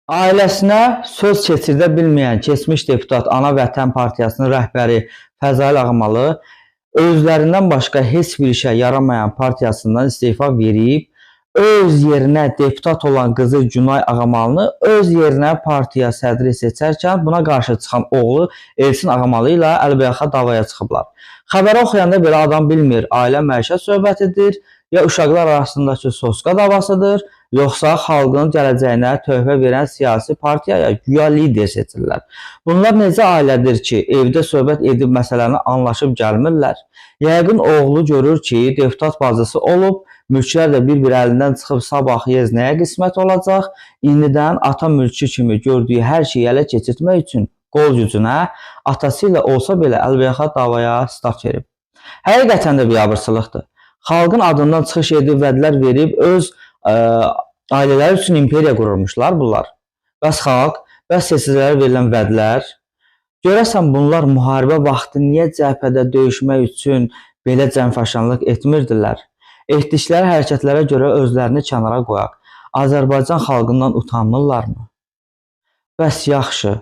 Ailəsinə söz keçirdə bilməyən keçmiş deputat Ana Vətən Partiyasının rəhbəri Fəzail Ağamalı özlərindən başqa heç bir işə yaramayan partiyasından istefa verib, öz yerinə deputat olan qızı Günay Ağamalını öz yerinə partiya sədri seçərkən buna qarşı çıxan oğlu Elçin Ağamalı ilə əlbəyaxa davaya çıxıblar. Xəbəri oxuyanda belə adam bilmir, ailə məişət söhbətidir, ya uşaqlar arasındakı soska davasıdır, yoxsa xalqın gələcəyinə töhfə verən siyasi partiyaya güya lider seçirlər. Bunlar necə ailədir ki, evdə söhbət edib məsələni anlaşıb gəlmirlər? Yəqin oğlu görür ki, deputat bacısı olub, mülklər də bir-bir əlindən çıxıb sabah yez nəyə qismət olacaq? İndidən ata mülkü kimi gördüyü hər şeyi ələ keçirtmək üçün qol gücünə, atası ilə olsa belə əlbəyaxa davaya start verib. Həqiqətən də biabırçılıqdır. Xalqın adından çıxış edib, vədlər verib, öz ailələri üçün imperiya qururmuşlar bunlar. Bəs xalq, bəs seçicilərə verilən vədlər, görəsən bunlar müharibə vaxtı niyə cəbhədə döyüşmək üçün belə cəmfəşanlıq etmirdilər? Etdikləri hərəkətlərə görə özlərini kənara qoyaq. Azərbaycan xalqından utanmırlarmı? Bəs yaxşı,